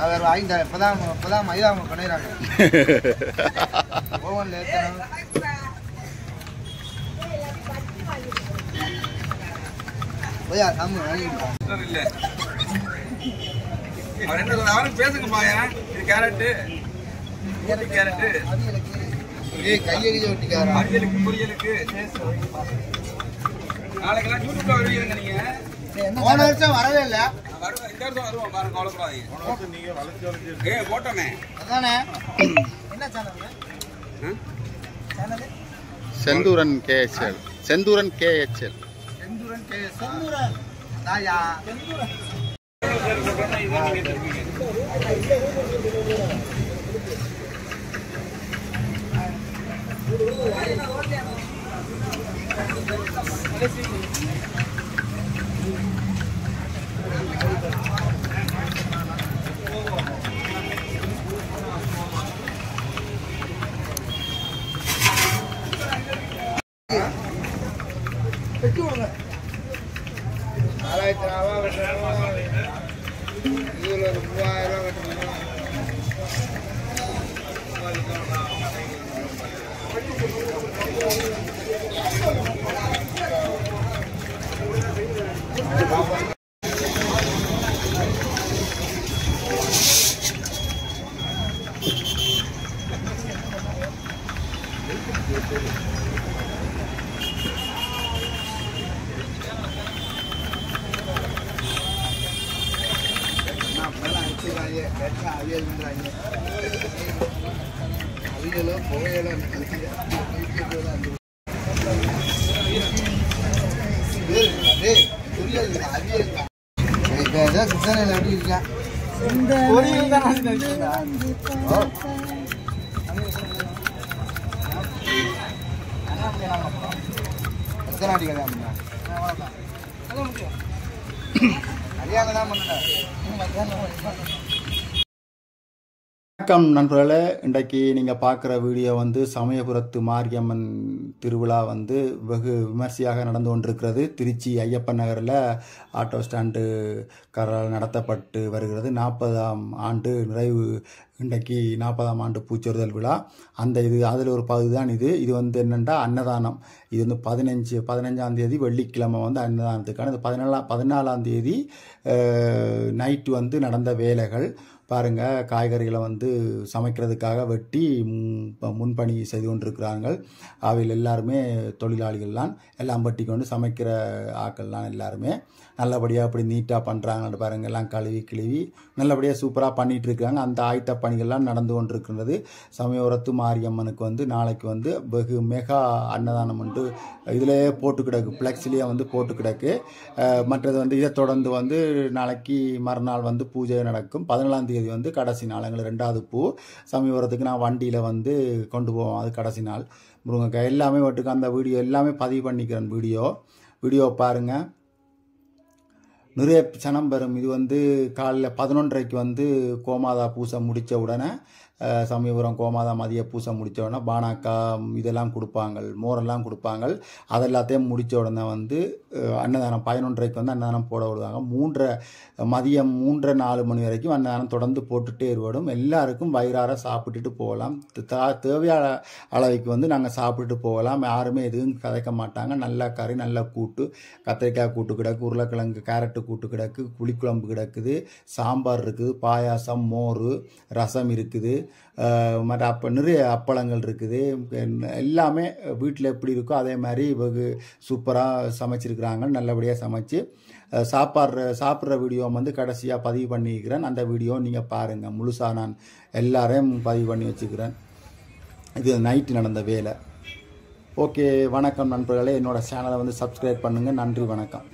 அவர் வாங்கிட்டா இப்பதான் மைதா அவங்க பண்ணிடுறாங்க ஓவன்ல ஏற்றணும். போயா சாமி வாங்கிட்டு இல்லை அவர் என்ன சொல்ல அவரும் பேசுங்கப்பா. இது கேரட்டு கேரட்டு கையெழுதி ஒட்டிக்காரா அவியலுக்கு பொரியலுக்கு நாளைக்கெல்லாம் யூடியூப்ல வருவீங்க நீங்க. போன வருஷம் வரவே இல்லை, இந்த வருஷம் வருவோம் பாருங்க, கவலைப்படாதீங்க. போட்டோமே அதானே. என்ன சேனல்? செந்தூரன் கேஎச்எல். செந்தூரன் கேஎச்எல். செந்தூரன் தாயா செந்தூரன். வெட்டி விடுங்க. 4000 ரூபா கட்டணும், இதில் ஒரு 3000 ரூபா கட்டணும். அவியலோ புகையலோ கிருஷ்ணனில் எப்படி இருக்கா எத்தனை கல்யாணம் தான் பண்ண. வணக்கம் நண்பர்களே, இன்றைக்கு நீங்கள் பார்க்குற வீடியோ வந்து சமயபுரத்து மாரியம்மன் திருவிழா வந்து வெகு விமர்சையாக நடந்து கொண்டிருக்கிறது. திருச்சி ஐயப்பன் நகரில் ஆட்டோ ஸ்டாண்டு காரால் நடத்தப்பட்டு வருகிறது. 40ஆம் ஆண்டு நிறைவு. இன்றைக்கு 40ஆம் ஆண்டு பூச்சொறுதல் விழா. அதில் ஒரு பகுதி தான் இது. இது வந்து என்னென்னா அன்னதானம். இது வந்து 15ஆம் தேதி வெள்ளிக்கிழமை வந்து அன்னதானத்துக்கான. இது 14ஆம் தேதி நைட்டு வந்து நடந்த வேலைகள் பாருங்கள். காய்கறிகளை வந்து சமைக்கிறதுக்காக வெட்டி முன்பணி செய்து கொண்டிருக்கிறார்கள். அவையில் எல்லாருமே தொழிலாளிகள்லாம் எல்லாம் வெட்டி கொண்டு சமைக்கிற ஆக்கள்லாம் எல்லாருமே நல்லபடியாக அப்படி நீட்டாக பண்ணுறாங்கன்னு பாருங்கள். எல்லாம் கழுவி நல்லபடியாக சூப்பராக பண்ணிகிட்டு இருக்காங்க. அந்த ஆயத்த பணிகள்லாம் நடந்து கொண்டிருக்கின்றது. சமயபுரத்து மாரியம்மனுக்கு வந்து நாளைக்கு வந்து வெகு மெகா அன்னதானம் வந்து இதிலே போட்டு கிடக்கு, ஃப்ளெக்ஸ்லேயே வந்து போட்டு கிடக்கு. மற்றது வந்து இதை தொடர்ந்து வந்து நாளைக்கு மறுநாள் வந்து பூஜை நடக்கும். 14ஆம் தேதி வந்து கடைசி நாள். எங்களுக்கு 2வது பூ சமயபுரத்துக்கு நான் வண்டியில் வந்து கொண்டு போவோம். அது கடைசி நாள். முருங்கைக்காய் எல்லாமே வெட்டுக்கு. அந்த வீடியோ எல்லாமே பதிவு பண்ணிக்கிறேன். வீடியோ பாருங்கள். நிறைய சனம் பெறும். இது வந்து காலையில் 11:30க்கு வந்து கோமாதா பூசை முடித்த உடனே சமயபுரம் கோமாதா மதிய பூசை முடித்த உடனே பானாக்கா இதெல்லாம் கொடுப்பாங்க, மோரெல்லாம் கொடுப்பாங்க. அதெல்லாத்தையும் முடித்த உடனே வந்து அன்னதானம் 11:30க்கு வந்து அன்னதானம் போட விடுவாங்க. மதியம் 3-4 மணி வரைக்கும் அன்னதானம் தொடர்ந்து போட்டுகிட்டே இருவடும். எல்லாருக்கும் வயிறார சாப்பிட்டுட்டு போகலாம். தேவையான அளவுக்கு வந்து நாங்கள் சாப்பிட்டுட்டு போகலாம். யாருமே எதுவும் கதைக்க மாட்டாங்க. நல்ல கறி, நல்ல கூட்டு, கத்திரிக்காய் கூட்டு கிடக்கு, உருளைக்கிழங்கு கேரட்டு கூட்டு கிடக்கு, புளிக்குழம்பு கிடக்குது, சாம்பார் இருக்குது, பாயாசம், மோர், ரசம் இருக்குது, மற்ற நிறைய அப்பளங்கள் இருக்குது. எல்லாமே வீட்டில் எப்படி இருக்கோ அதே மாதிரி வெகு சூப்பராக சமைச்சிருக்கிறாங்க. நல்லபடியாக சமைச்சு சாப்பிட்ற வீடியோ வந்து கடைசியாக பதிவு பண்ணிக்கிறேன். அந்த வீடியோ நீங்கள் பாருங்கள். முழுசாக நான் எல்லாரையும் பதிவு பண்ணி வச்சுக்கிறேன். இது நைட்டு நடந்த வேலை. ஓகே, வணக்கம் நண்பர்களே. என்னோடய சேனலை வந்து சப்ஸ்கிரைப் பண்ணுங்கள். நன்றி, வணக்கம்.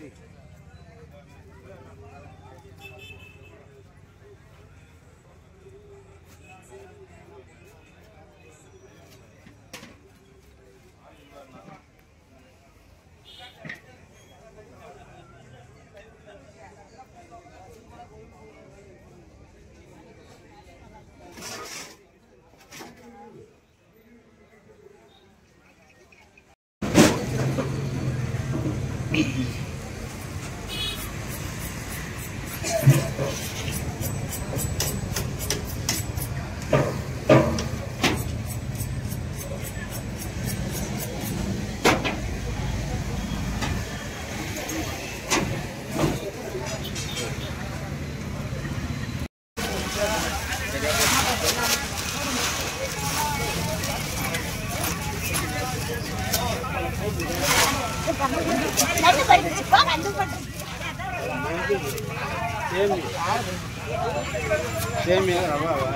சேமியா ரவாவா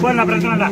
போன பிரச்சனை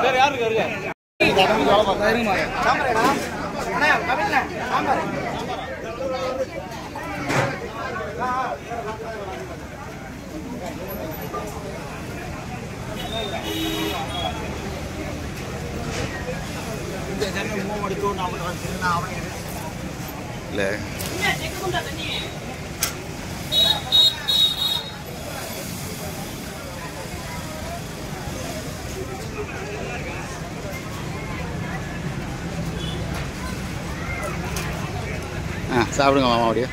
வேற யாரு இருக்க இல்ல சாப்பிடுங்க மாமா அப்படியே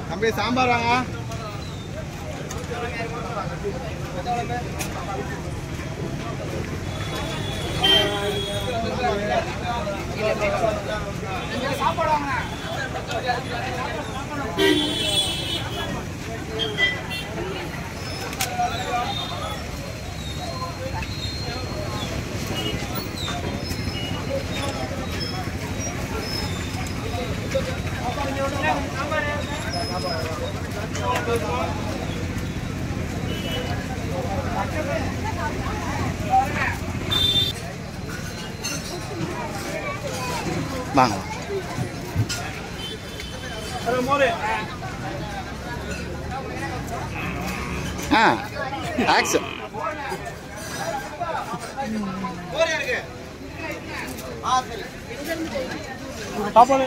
தம்பி சாம்பார் வாங்க சாப்பாடு வாங்க வாங்க ஆக்சன் சாப்பாடு